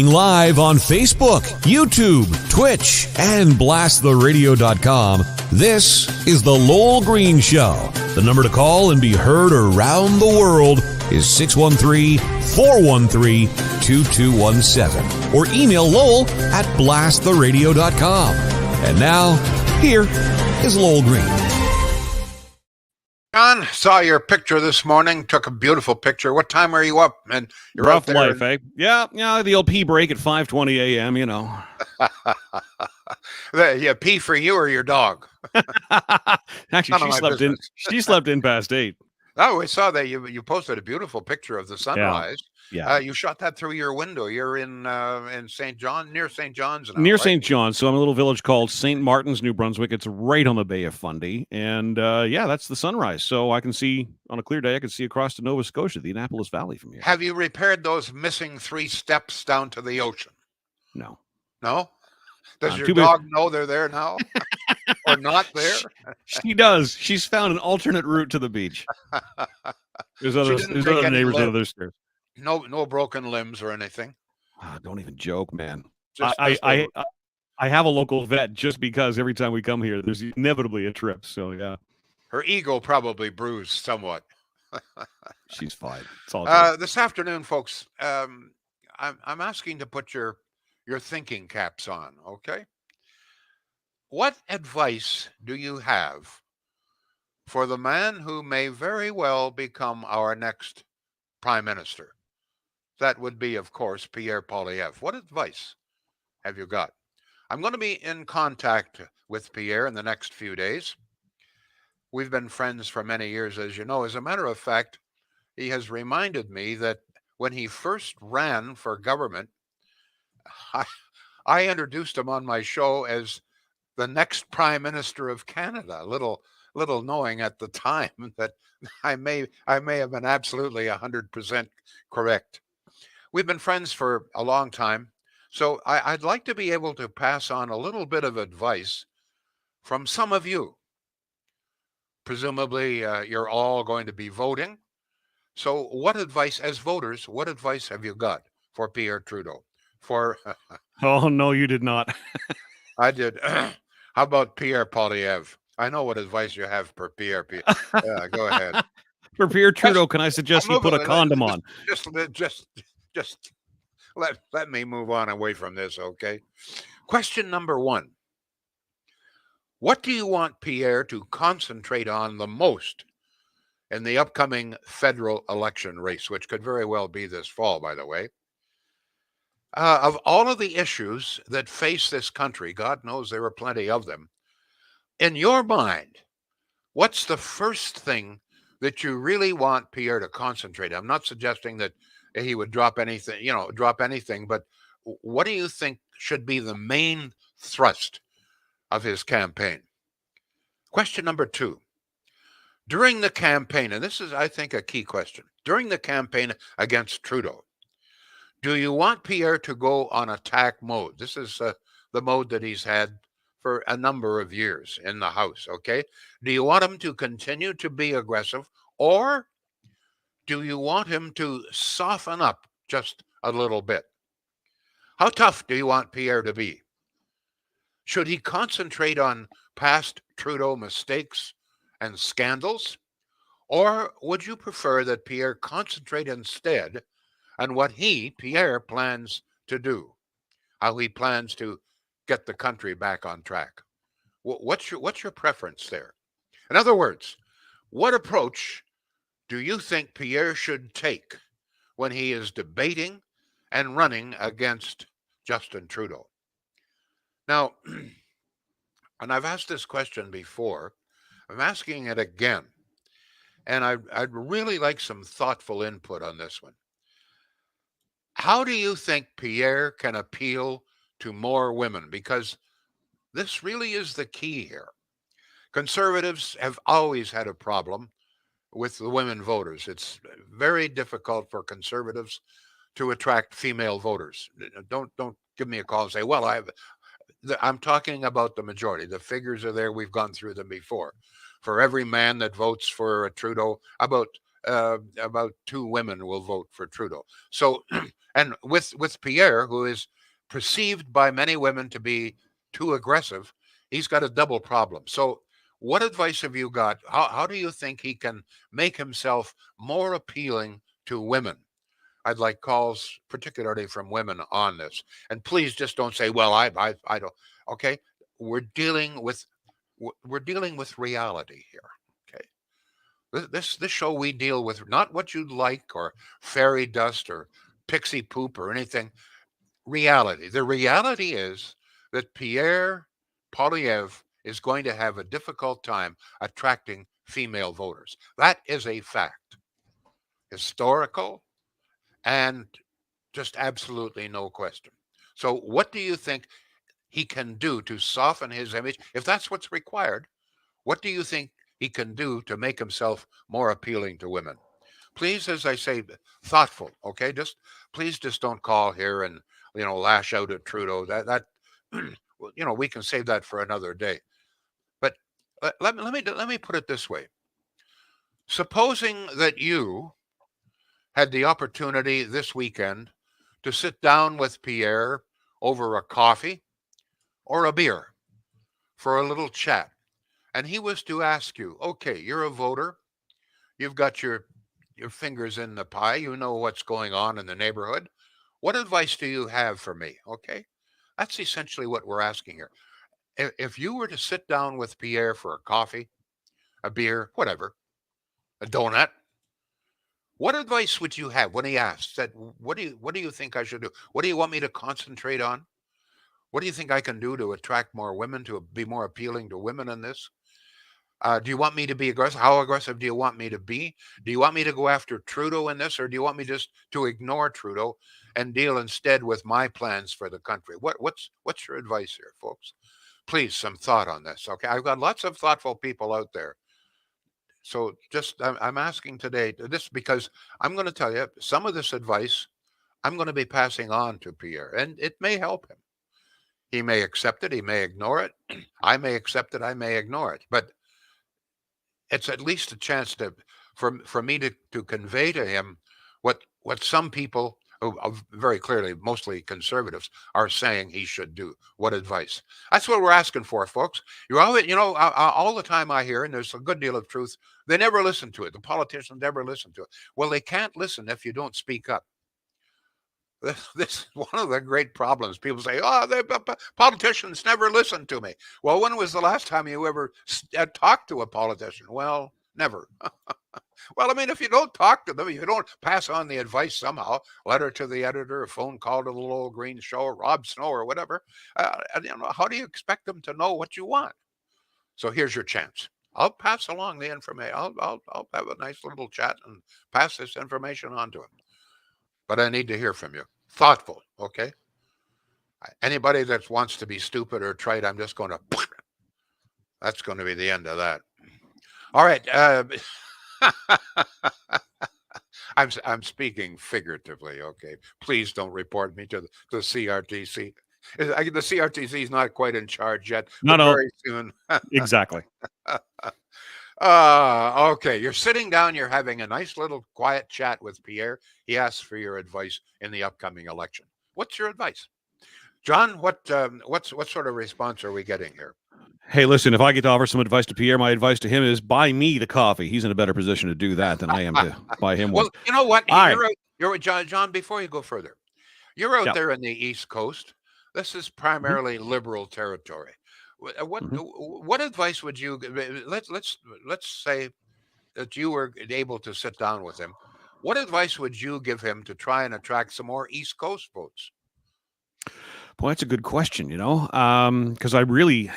Streaming live on Facebook, YouTube, Twitch, and BlastTheRadio.com, this is The Lowell Green Show. The number to call and be heard around the world is 613-413-2217. Or email Lowell at BlastTheRadio.com. And now, here is Lowell Green. John, saw your picture this morning, took a beautiful picture. What time are you up? And you're rough out there life, eh? Yeah, the old pee break at 5:20 a.m., you know. Yeah, pee for you or your dog? Actually, she slept in past 8. Oh, we saw that you posted a beautiful picture of the sunrise. Yeah. You shot that through your window. You're in St. John, near St. John's now, Near right? St. John's. So I'm in a little village called St. Martin's, New Brunswick. It's right on the Bay of Fundy. And that's the sunrise. So I can see, on a clear day, I can see across to Nova Scotia, the Annapolis Valley from here. Have you repaired those missing 3 steps down to the ocean? No. No? Does your dog know they're there now? Or not there? She does. She's found an alternate route to the beach. There's other neighbors on other stairs. No broken limbs or anything. Oh, don't even joke, man. I have a local vet just because every time we come here, there's inevitably a trip. So yeah, her ego probably bruised somewhat. She's fine. It's all good. This afternoon, folks, I'm asking to put your thinking caps on. Okay. What advice do you have for the man who may very well become our next prime minister? That would be, of course, Pierre Poilievre. What advice have you got? I'm going to be in contact with Pierre in the next few days. We've been friends for many years, as you know. As a matter of fact, he has reminded me that when he first ran for government, I introduced him on my show as the next prime minister of Canada. Little knowing at the time that I may have been absolutely 100% correct. We've been friends for a long time, so I'd like to be able to pass on a little bit of advice from some of you. Presumably, you're all going to be voting. So what advice, as voters, what advice have you got for Pierre Trudeau? Oh, no, you did not. I did. How about Pierre Poilievre? I know what advice you have for Pierre. Yeah, go ahead. For Pierre Trudeau, can I suggest you put a condom on? Just let me move on away from this, okay? Question number 1. What do you want Pierre to concentrate on the most in the upcoming federal election race, which could very well be this fall, by the way? Of all of the issues that face this country, God knows there are plenty of them, in your mind, what's the first thing that you really want Pierre to concentrate on? I'm not suggesting that he would drop anything, but what do you think should be the main thrust of his campaign? Question number 2. During the campaign, and this is, I think, a key question, during the campaign against Trudeau, do you want Pierre to go on attack mode? This is the mode that he's had for a number of years in the House, okay? Do you want him to continue to be aggressive, or do you want him to soften up just a little bit? How tough do you want Pierre to be? Should he concentrate on past Trudeau mistakes and scandals? Or would you prefer that Pierre concentrate instead on what Pierre, plans to do? How he plans to get the country back on track? What's your preference there? In other words, what approach do you think Pierre should take when he is debating and running against Justin Trudeau? Now, and I've asked this question before, I'm asking it again, and I'd really like some thoughtful input on this one. How do you think Pierre can appeal to more women? Because this really is the key here. Conservatives have always had a problem with the women voters. It's very difficult for conservatives to attract female voters. Don't give me a call and say, well, I'm talking about the majority. The figures are there. We've gone through them before. For every man that votes for Trudeau, about about 2 women will vote for Trudeau. So, and with Pierre, who is perceived by many women to be too aggressive, he's got a double problem. So, what advice have you got? How do you think he can make himself more appealing to women? I'd like calls, particularly from women, on this. And please just don't say, "Well, I don't." Okay, we're dealing with reality here. Okay, this show, we deal with not what you'd like or fairy dust or pixie poop or anything. Reality. The reality is that Pierre Poilievre is going to have a difficult time attracting female voters. That is a fact, historical, and just absolutely no question. So, what do you think he can do to soften his image? If that's what's required, what do you think he can do to make himself more appealing to women? Please, as I say, thoughtful. Okay, please just don't call here and lash out at Trudeau. That we can save that for another day. But let me put it this way: supposing that you had the opportunity this weekend to sit down with Pierre over a coffee or a beer for a little chat, and he was to ask you, okay, you're a voter, you've got your fingers in the pie, you know what's going on in the neighborhood. What advice do you have for me? Okay, that's essentially what we're asking here. If you were to sit down with Pierre for a coffee, a beer, whatever, a donut, what advice would you have when he asks that? What do you think I should do? What do you want me to concentrate on? What do you think I can do to attract more women, to be more appealing to women in this? Do you want me to be aggressive? How aggressive do you want me to be? Do you want me to go after Trudeau in this, or do you want me just to ignore Trudeau and deal instead with my plans for the country? What's your advice here, folks? Please, some thought on this. Okay, I've got lots of thoughtful people out there. So just I'm asking today this because I'm going to tell you some of this advice I'm going to be passing on to Pierre, and it may help him. He may accept it, he may ignore it. I may accept it, I may ignore it. But it's at least a chance for me to convey to him what some people who are very clearly mostly conservatives are saying he should do. What advice? That's what we're asking for, folks. You're always, all the time I hear, and there's a good deal of truth, they never listen to it. The politicians never listen to it. Well, they can't listen if you don't speak up. This is one of the great problems. People say, "Oh, the politicians never listen to me." Well, when was the last time you ever talked to a politician? Well, never. Well, I mean, if you don't talk to them, if you don't pass on the advice somehow, letter to the editor, a phone call to the Lowell Green Show, or Rob Snow, or whatever, how do you expect them to know what you want? So here's your chance. I'll pass along the information. I'll have a nice little chat and pass this information on to him. But I need to hear from you. Thoughtful, okay? Anybody that wants to be stupid or trite, I'm just going to. That's going to be the end of that. All right. I'm speaking figuratively, okay? Please don't report me to the CRTC. The CRTC is not quite in charge yet. No. Very soon. Exactly. Okay. You're sitting down. You're having a nice little quiet chat with Pierre. He asks for your advice in the upcoming election. What's your advice, John? What sort of response are we getting here? Hey, listen, if I get to offer some advice to Pierre, my advice to him is buy me the coffee. He's in a better position to do that than I am to buy him one. Well, you know what? All You're John, before you go further, you're out there in the East Coast. This is primarily liberal territory. What advice would you let's say that you were able to sit down with him? What advice would you give him to try and attract some more East Coast votes? Boy, that's a good question, because I really,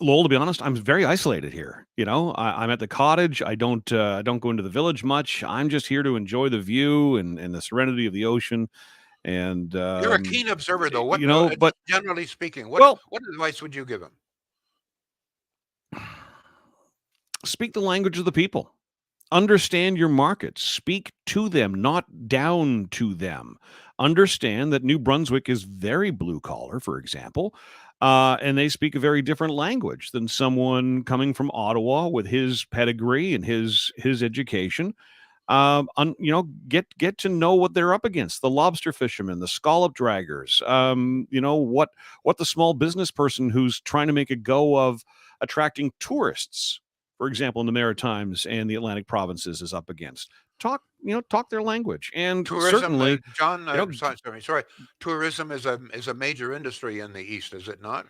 Lowell, to be honest, I'm very isolated here. I'm at the cottage. I don't go into the village much. I'm just here to enjoy the view and the serenity of the ocean. And you're a keen observer, though. But generally speaking, what advice would you give him? Speak the language of the people. Understand your markets. Speak to them, not down to them. Understand that New Brunswick is very blue collar, for example, and they speak a very different language than someone coming from Ottawa with his pedigree and his education. Get to know what they're up against. The lobster fishermen, the scallop draggers. What the small business person who's trying to make a go of attracting tourists, for example, in the Maritimes and the Atlantic provinces, is up against. Talk their language, and Tourism, certainly, John. you know, Sorry. Tourism is a major industry in the East, is it not?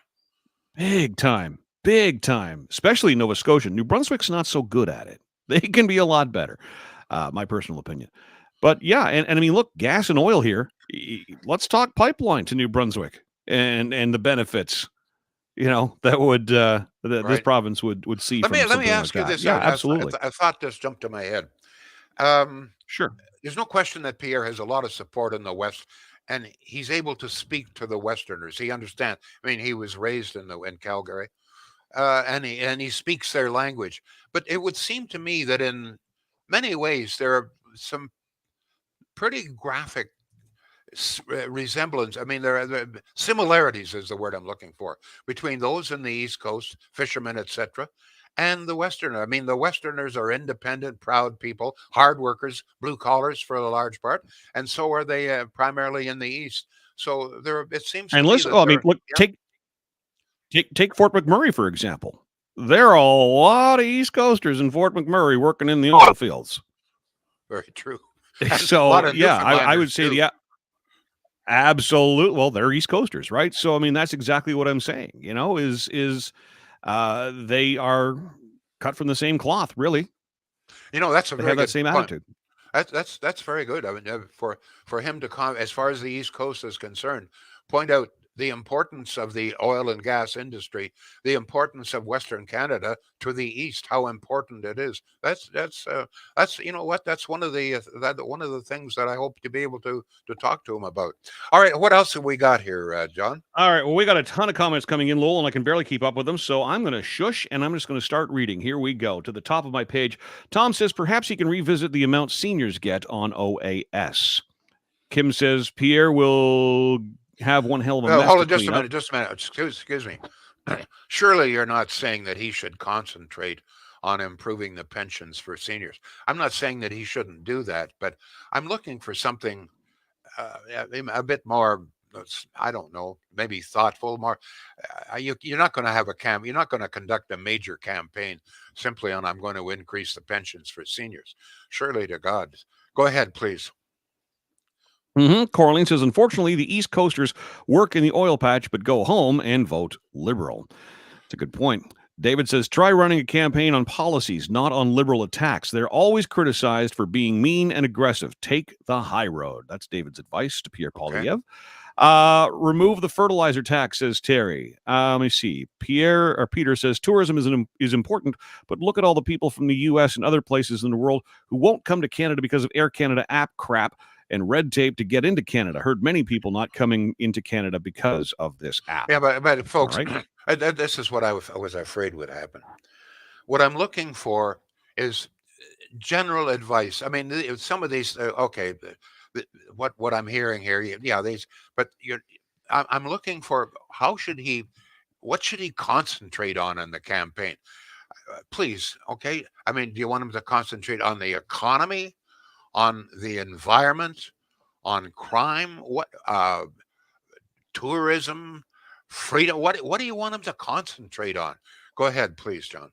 big time, especially Nova Scotia. New Brunswick's not so good at it. They can be a lot better, my personal opinion. But yeah, and I mean, look, gas and oil here. Let's talk pipeline to New Brunswick and the benefits. That would that this Right. province would see Let me from let me something like ask you that. this. Yeah, absolutely. I thought this jumped to my head. Um, Sure. there's no question that Pierre has a lot of support in the West, and he's able to speak to the Westerners. He understands. I mean, he was raised in Calgary, and he speaks their language. But it would seem to me that in many ways there are some pretty graphic resemblance. I mean, there are similarities is the word I'm looking for between those in the East Coast, fishermen, etc., and the Westerner. I mean, the Westerners are independent, proud people, hard workers, blue collars for the large part, and so are they primarily in the East. So there, it seems to And me listen, that I mean, they're, look, yeah, take Fort McMurray for example. There are a lot of East Coasters in Fort McMurray working in the oil fields. very true, and a lot So of yeah, I would Newfoundlanders say too. absolute. Well, they're East Coasters, right? So I mean, that's exactly what I'm saying. They are cut from the same cloth. Really, That's a they very have that good same point. attitude. That's very good. I mean, for him to come as far as the East Coast is concerned, point out the importance of the oil and gas industry, the importance of Western Canada to the east, how important it is. That's you know what that's one of the things that I hope to be able to talk to him about. All right, what else have we got here, John? All right. Well, we got a ton of comments coming in, Lowell, and I can barely keep up with them. So I'm going to shush and I'm just going to start reading. Here we go. To the top of my page, Tom says perhaps he can revisit the amount seniors get on OAS. Kim says Pierre will have one hell of a mess Hold to on, just a clean up. minute, just a minute. Excuse me. Surely you're not saying that he should concentrate on improving the pensions for seniors. I'm not saying that he shouldn't do that, but I'm looking for something a bit more. I don't know, maybe thoughtful. More, you're not going to have a You're not going to conduct a major campaign simply on I'm going to increase the pensions for seniors. Surely to God, go ahead, please. Corleen says, unfortunately, the East Coasters work in the oil patch but go home and vote Liberal. It's a good point. David says, try running a campaign on policies, not on liberal attacks. They're always criticized for being mean and aggressive. Take the high road. That's David's advice to Pierre Okay. Poilievre. Remove the fertilizer tax, says Terry. Let me see. Peter says tourism is important, but look at all the people from the U.S. and other places in the world who won't come to Canada because of Air Canada app crap and red tape to get into Canada. Heard many people not coming into Canada because of this app. Yeah, but All folks, right. this is what I was afraid would happen. What I'm looking for is general advice. I mean, some of these, okay, what I'm hearing here, yeah, these, but I'm looking for what should he concentrate on in the campaign? Please, okay. I mean, do you want him to concentrate on the economy, on the environment, on crime? What tourism, freedom? What do you want him to concentrate on? Go ahead, please, John.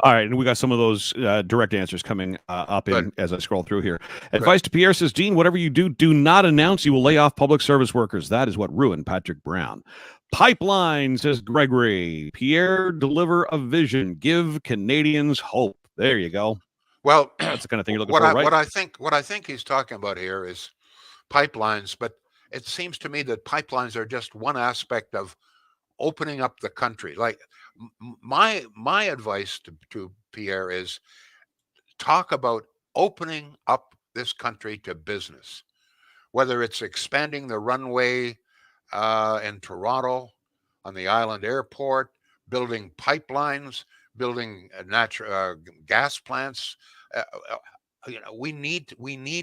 All right, and we got some of those direct answers coming up Good, in as I scroll through here. good. Advice to Pierre says, Dean, whatever you do, do not announce you will lay off public service workers. That is what ruined Patrick Brown. Pipeline, says Gregory. Pierre, deliver a vision. Give Canadians hope. There you go. Well, That's the kind of thing you're looking for, right? what I think he's talking about here is pipelines, but it seems to me that pipelines are just one aspect of opening up the country. Like my advice to Pierre is talk about opening up this country to business, whether it's expanding the runway in Toronto on the island airport, building pipelines, building natural gas plants. Uh, we need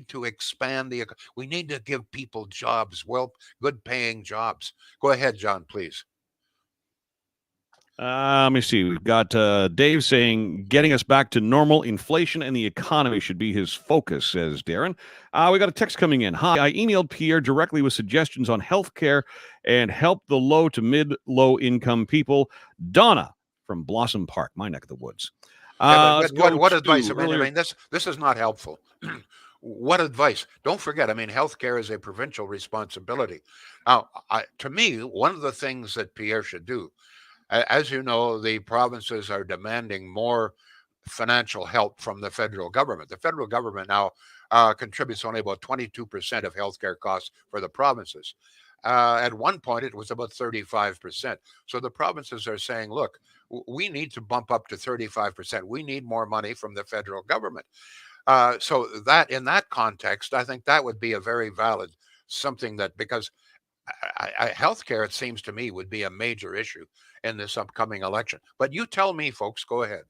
to expand we need to give people jobs, well, good paying jobs. Go ahead, John, please. Let me see. We've got Dave saying getting us back to normal. Inflation and the economy should be his focus, says Darren. We got a text coming in. Hi, I emailed Pierre directly with suggestions on health care and help the low to mid-low income people. Donna from Blossom Park, my neck of the woods. But what advice? I mean, this is not helpful. What advice? Don't forget. I mean, healthcare is a provincial responsibility. Now, to me, one of the things that Pierre should do, as you know, the provinces are demanding more financial help from the federal government. The federal government now contributes only about 22% of healthcare costs for the provinces. At one point, it was about 35%. So the provinces are saying, look, we need to bump up to 35%. We need more money from the federal government. So that in that context, I think that would be a very valid something that because healthcare, it seems to me, would be a major issue in this upcoming election. But you tell me, folks, go ahead.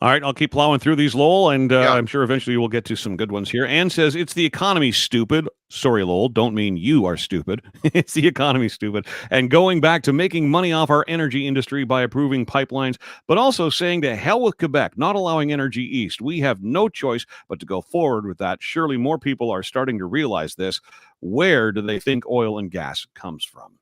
All right, I'll keep plowing through these, Lowell, and Yeah. I'm sure eventually we'll get to some good ones here. Ann says, it's the economy, stupid. Sorry, Lowell, don't mean you are stupid. It's the economy, stupid. And going back to making money off our energy industry by approving pipelines, but also saying to hell with Quebec, not allowing energy east. We have no choice but to go forward with that. Surely more people are starting to realize this. Where do they think oil and gas comes from?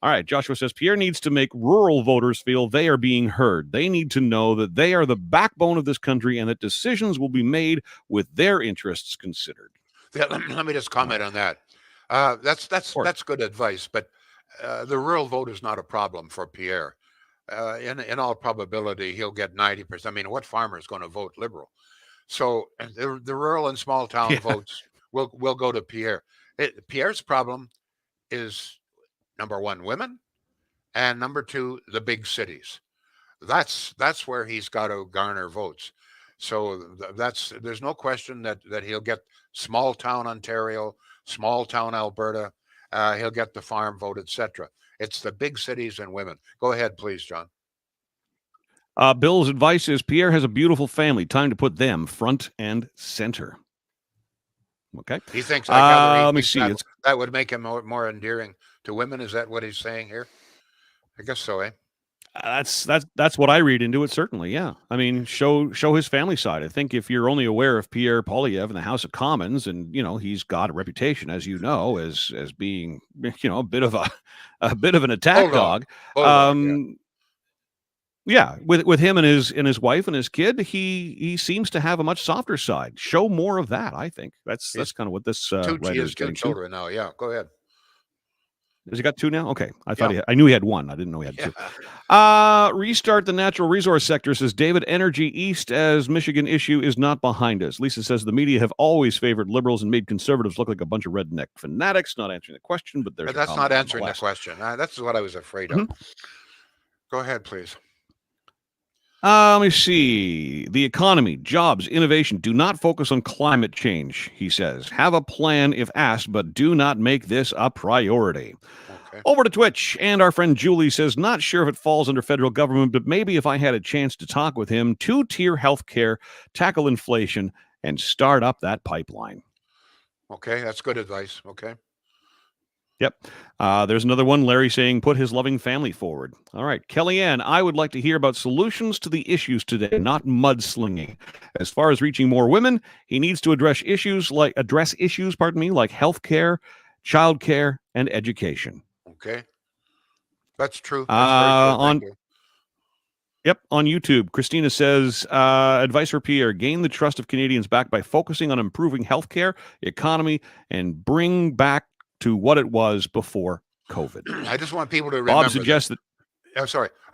All right, Joshua says Pierre needs to make rural voters feel they are being heard. They need to know that they are the backbone of this country and that decisions will be made with their interests considered. Yeah, let me just comment on that. That's good advice, but the rural vote is not a problem for Pierre. In all probability, he'll get 90%. I mean, what farmer is going to vote Liberal? So the rural and small town votes will go to Pierre. Pierre's problem is number one, women, and number two, the big cities. That's where he's got to garner votes. So there's no question that he'll get small town Ontario, small town Alberta. He'll get the farm vote, etc. It's the big cities and women. Go ahead, please, John. Bill's advice is Pierre has a beautiful family. Time to put them front and center. Okay. He thinks let me see. That would make him more endearing to women. Is that what he's saying here? I guess so, eh? That's what I read into it. Certainly, yeah. I mean, show his family side. I think if you're only aware of Pierre Poilievre in the House of Commons, and he's got a reputation, as you know, as being a bit of an attack dog. Yeah, with him and his wife and his kid, he seems to have a much softer side. Show more of that. I think that's kind of what this writer is getting two children now. Yeah, go ahead. Has he got two now? Okay, I knew he had one. I didn't know he had two. Restart the natural resource sector, says David. Energy East as Michigan issue is not behind us. Lisa says the media have always favored liberals and made conservatives look like a bunch of redneck fanatics. Not answering the question, but that's not answering the question. That's what I was afraid of. Go ahead, please. Let me see. The economy, jobs, innovation. Do not focus on climate change, he says. Have a plan if asked, but do not make this a priority. Okay. Over to Twitch, and our friend Julie says, not sure if it falls under federal government, but maybe if I had a chance to talk with him, two-tier healthcare, tackle inflation, and start up that pipeline. Okay, that's good advice. Okay. Yep. There's another one, Larry saying, put his loving family forward. All right. Kellyanne, I would like to hear about solutions to the issues today, not mudslinging. As far as reaching more women, he needs to address issues like healthcare, childcare, and education. Okay. That's true. That's very true. Yep, on YouTube, Christina says, advice for Pierre, gain the trust of Canadians back by focusing on improving healthcare, economy, and bring back to what it was before COVID. I just want people to remember. Bob suggests I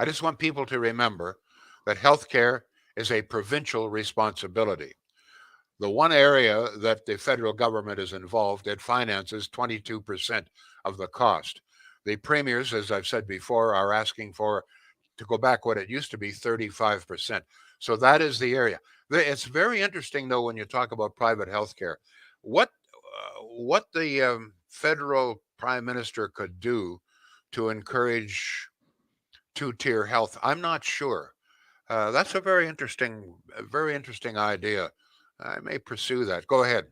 just want people to remember that healthcare is a provincial responsibility. The one area that the federal government is involved, it finances 22% of the cost. The premiers, as I've said before, are asking for, to go back what it used to be, 35%. So that is the area. It's very interesting, though, when you talk about private healthcare. What the federal prime minister could do to encourage two-tier health, I'm not sure. That's a very interesting idea. I may pursue that. Go ahead.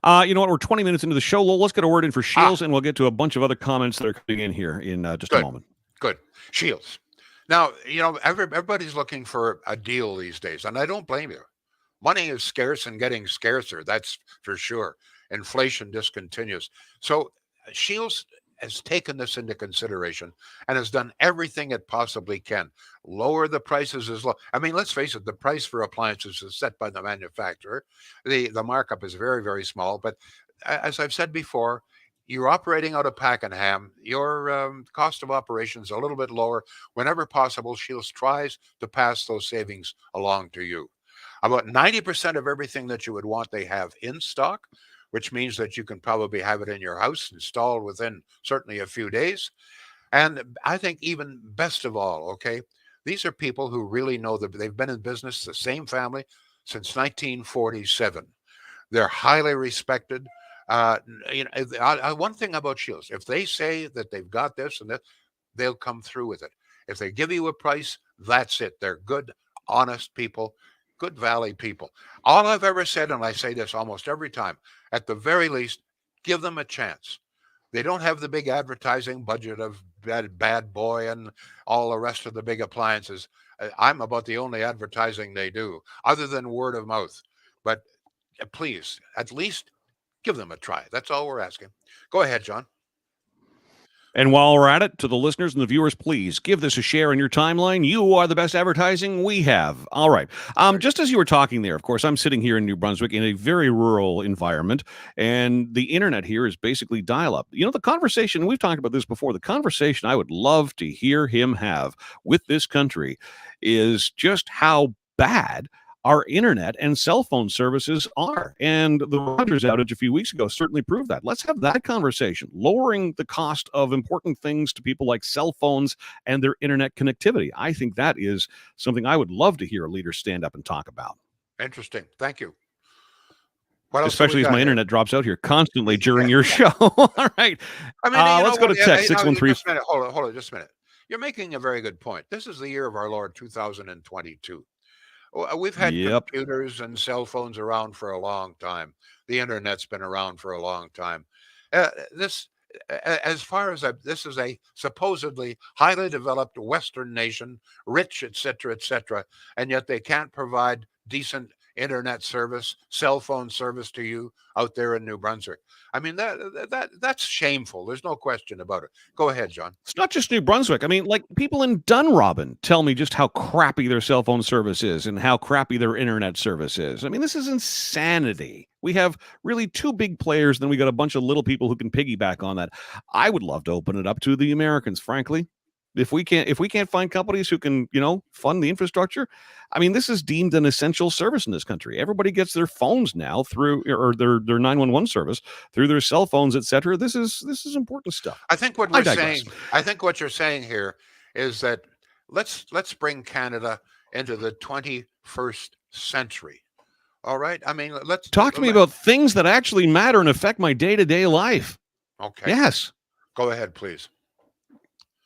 You know what? We're 20 minutes into the show. Let's get a word in for Shields, and we'll get to a bunch of other comments that are coming in here in just a moment. Good. Shields. Now, everybody's looking for a deal these days, and I don't blame you. Money is scarce and getting scarcer, that's for sure. Inflation discontinues. So Shields has taken this into consideration and has done everything it possibly can. Lower the prices as low. I mean, let's face it, the price for appliances is set by the manufacturer. The markup is very, very small. But as I've said before, you're operating out of Pakenham. Your cost of operations is a little bit lower. Whenever possible, Shields tries to pass those savings along to you. About 90% of everything that you would want, they have in stock, which means that you can probably have it in your house installed within certainly a few days. And I think even best of all, okay, these are people who really know that they've been in business, the same family, since 1947. They're highly respected. One thing about Shields, if they say that they've got this and that, they'll come through with it. If they give you a price, that's it. They're good, honest people. Good Valley people. All I've ever said, and I say this almost every time, at the very least, give them a chance. They don't have the big advertising budget of Bad Boy and all the rest of the big appliances. I'm about the only advertising they do, other than word of mouth. But please, at least give them a try. That's all we're asking. Go ahead, John. And while we're at it, to the listeners and the viewers, please give this a share in your timeline. You are the best advertising we have. All right. Just as you were talking there, of course, I'm sitting here in New Brunswick in a very rural environment, and the internet here is basically dial-up. You know, the conversation, we've talked about this before, the conversation I would love to hear him have with this country is just how bad our internet and cell phone services are. And the Rogers outage a few weeks ago certainly proved that. Let's have that conversation, lowering the cost of important things to people like cell phones and their internet connectivity. I think that is something I would love to hear a leader stand up and talk about. Interesting. Thank you. Especially as my internet drops out here constantly during your show. All right. I mean, let's go to text 613. Hold on, just a minute. You're making a very good point. This is the year of our Lord 2022. We've had computers and cell phones around for a long time. The internet's been around for a long time. This is a supposedly highly developed Western nation, rich, et cetera, and yet they can't provide decent internet service, cell phone service to you out there in New Brunswick. I mean, that's shameful. There's no question about it. Go ahead, John. It's not just New Brunswick. I mean, like people in Dunrobin tell me just how crappy their cell phone service is and how crappy their internet service is. I mean, this is insanity. We have really two big players, then we got a bunch of little people who can piggyback on that. I would love to open it up to the Americans, frankly. If we can't find companies who can, fund the infrastructure, I mean, this is deemed an essential service in this country. Everybody gets their phones now through, or their 911 service through their cell phones, et cetera. This is important stuff. I think what we're saying. I think what you're saying here is that let's bring Canada into the 21st century. All right. I mean, let's talk to me about things that actually matter and affect my day-to-day life. Okay. Yes. Go ahead, please.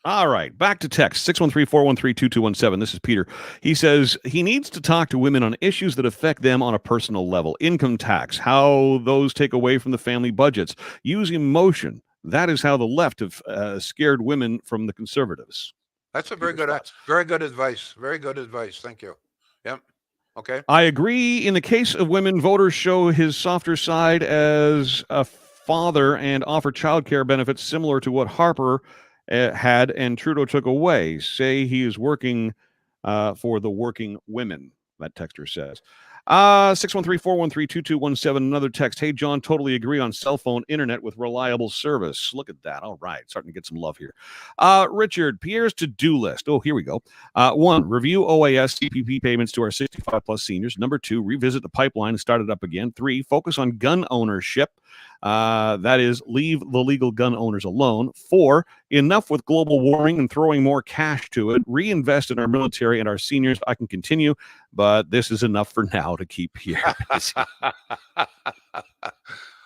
All right, back to text, 613-413-2217. This is Peter. He says he needs to talk to women on issues that affect them on a personal level. Income tax, how those take away from the family budgets. Use emotion. That is how the left have scared women from the conservatives. That's a very good advice. Very good advice. Thank you. Yep. Okay. I agree. In the case of women, voters show his softer side as a father and offer childcare benefits similar to what Harper had and Trudeau took away. Say he is working for the working women, that texter says. 613-413-2217, another text. Hey, John, totally agree on cell phone internet with reliable service. Look at that. All right, starting to get some love here. Richard, Pierre's to-do list. Oh, here we go. 1, review OAS CPP payments to our 65-plus seniors. Number 2, revisit the pipeline and start it up again. 3, focus on gun ownership. That is, leave the legal gun owners alone. 4, enough with global warming and throwing more cash to it. Reinvest in our military and our seniors. I can continue, but this is enough for now to keep here.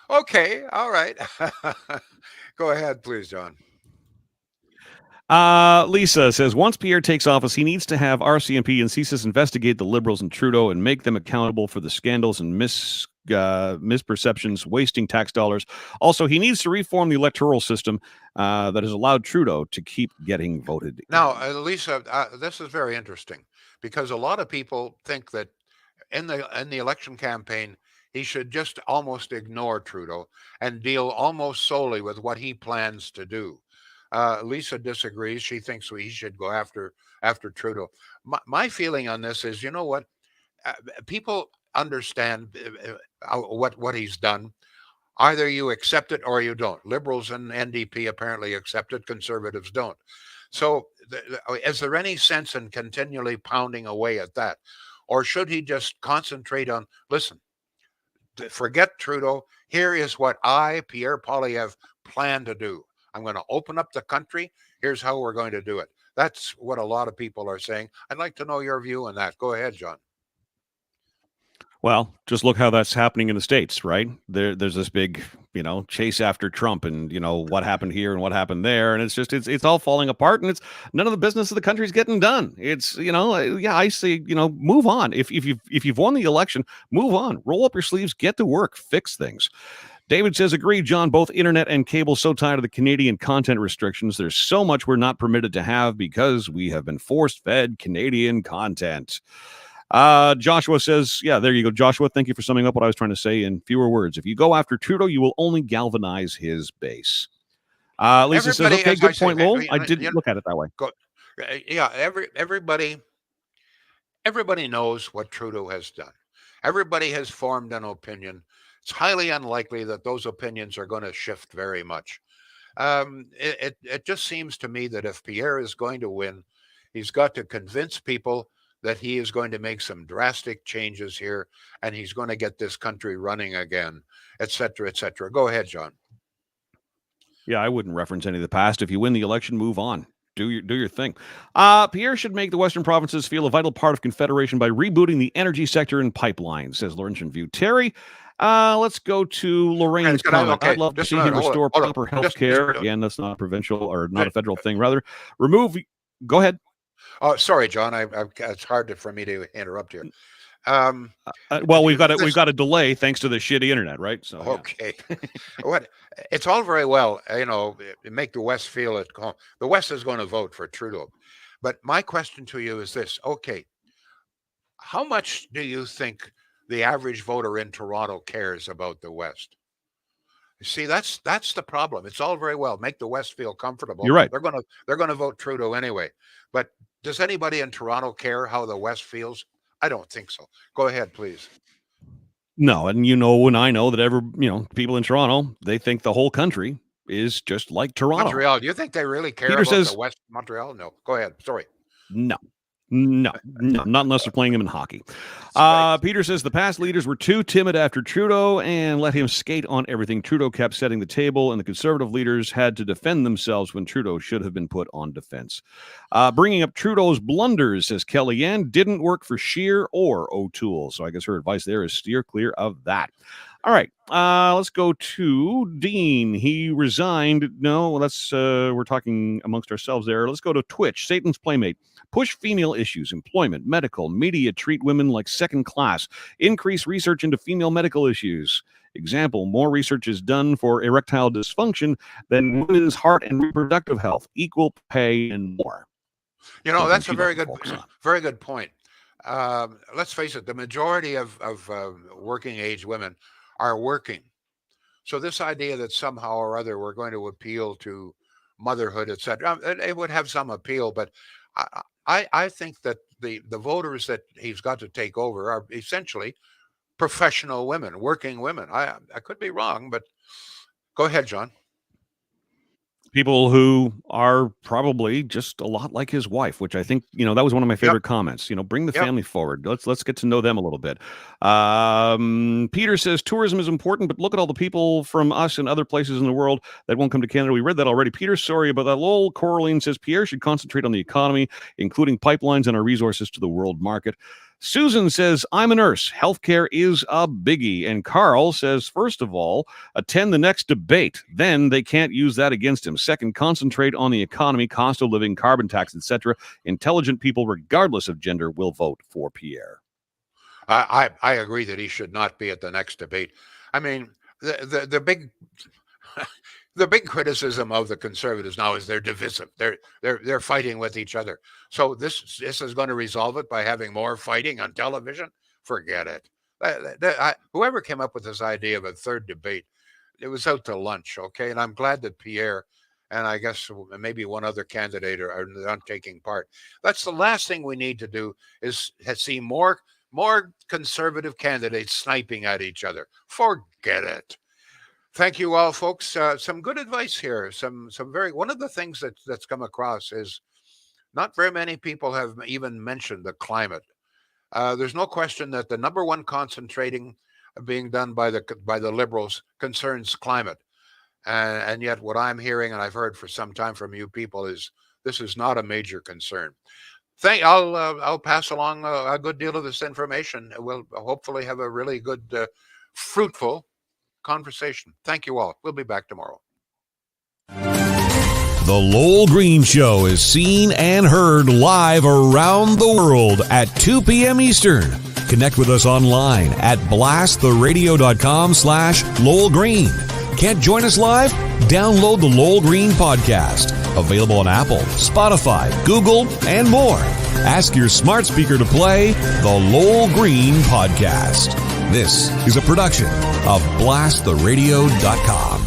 Okay, all right. Go ahead, please, John. Lisa says, once Pierre takes office, he needs to have RCMP and CSIS investigate the Liberals and Trudeau and make them accountable for the scandals and misperceptions, wasting tax dollars. Also, he needs to reform the electoral system that has allowed Trudeau to keep getting voted in. Now, Lisa, this is very interesting because a lot of people think that in the election campaign, he should just almost ignore Trudeau and deal almost solely with what he plans to do. Lisa disagrees. She thinks he should go after Trudeau. My feeling on this is, you know what? People understand what he's done. Either you accept it or you don't. Liberals and NDP apparently accept it. Conservatives don't. So, is there any sense in continually pounding away at that? Or should he just concentrate on, listen, forget Trudeau. Here is what I, Pierre Poilievre, plan to do. I'm going to open up the country. Here's how we're going to do it. That's what a lot of people are saying. I'd like to know your view on that. Go ahead, John. Well, just look how that's happening in the States, right? There's this big, chase after Trump and, what happened here and what happened there. And it's all falling apart and it's none of the business of the country's getting done. It's, I say, move on. If you've won the election, move on, roll up your sleeves, get to work, fix things. David says, agree, John, both internet and cable so tied to the Canadian content restrictions. There's so much we're not permitted to have because we have been force-fed Canadian content. Joshua says, yeah, there you go. Joshua, thank you for summing up what I was trying to say in fewer words. If you go after Trudeau, you will only galvanize his base. Lisa says, okay, good point, Lowell. I didn't look at it that way. Yeah, everybody knows what Trudeau has done. Everybody has formed an opinion. It's highly unlikely that those opinions are going to shift very much. It just seems to me that if Pierre is going to win, he's got to convince people that he is going to make some drastic changes here and he's going to get this country running again, et cetera, et cetera. Go ahead, John. Yeah, I wouldn't reference any of the past. If you win the election, move on. Do your thing. Pierre should make the Western provinces feel a vital part of Confederation by rebooting the energy sector and pipelines, says Laurentian View. Terry, let's go to Lorraine's comment. I'd love to see him restore proper health care. Again, that's not provincial or not a federal thing. Rather, go ahead. Oh, sorry, John. It's hard for me to interrupt here. Well, we've got a delay thanks to the shitty internet, right? So okay. It's all very well, make the West feel at home. The West is going to vote for Trudeau, but my question to you is this: okay, how much do you think the average voter in Toronto cares about the West? See, that's the problem. It's all very well, make the West feel comfortable. You're right. They're gonna vote Trudeau anyway. But does anybody in Toronto care how the West feels? I don't think so. Go ahead, please. No, and and I know that people in Toronto, they think the whole country is just like Toronto. Montreal. Do you think they really care about the West Montreal? No. Go ahead. Sorry. No, not unless they're playing him in hockey. Peter says the past leaders were too timid after Trudeau and let him skate on everything. Trudeau kept setting the table, and the Conservative leaders had to defend themselves when Trudeau should have been put on defense. Bringing up Trudeau's blunders, says Kellyanne, didn't work for Scheer or O'Toole. So I guess her advice there is steer clear of that. All right, let's go to Dean. He resigned. No, we're talking amongst ourselves there. Let's go to Twitch. Satan's Playmate. Push female issues, employment, medical, media treat women like second class. Increase research into female medical issues. Example, more research is done for erectile dysfunction than women's heart and reproductive health. Equal pay and more. That's a very good point. Let's face it, the majority of working age women are working. So this idea that somehow or other we're going to appeal to motherhood, etc., it would have some appeal, but I think that the voters that he's got to take over are essentially professional women, working women. I could be wrong, but go ahead, John. People who are probably just a lot like his wife, which I think, that was one of my favorite comments. Bring the family forward. Let's get to know them a little bit. Peter says tourism is important, but look at all the people from us and other places in the world that won't come to Canada. We read that already. Peter, sorry about that. Lowell Coraline says Pierre should concentrate on the economy, including pipelines and our resources to the world market. Susan says, I'm a nurse. Healthcare is a biggie. And Carl says, first of all, attend the next debate. Then they can't use that against him. Second, concentrate on the economy, cost of living, carbon tax, etc. Intelligent people, regardless of gender, will vote for Pierre. I agree that he should not be at the next debate. I mean, the big the big criticism of the Conservatives now is they're divisive. They're fighting with each other. So this is going to resolve it by having more fighting on television. Forget it. Whoever came up with this idea of a third debate, it was out to lunch, okay? And I'm glad that Pierre and I guess maybe one other candidate are not taking part. That's the last thing we need to do is see more conservative candidates sniping at each other. Forget it. Thank you all, folks. Some good advice here. One of the things that's come across is not very many people have even mentioned the climate. There's no question that the number one concentrating being done by the Liberals concerns climate. And yet what I'm hearing, and I've heard for some time from you people, is this is not a major concern. I'll pass along a good deal of this information. We'll hopefully have a really good, fruitful conversation. Thank you all. We'll be back tomorrow. The Lowell Green Show is seen and heard live around the world at 2 p.m. Eastern. Connect with us online at BlastTheRadio.com/Lowell Green. Can't join us live? Download the Lowell Green podcast. Available on Apple, Spotify, Google, and more. Ask your smart speaker to play the Lowell Green podcast. This is a production of BlastTheRadio.com.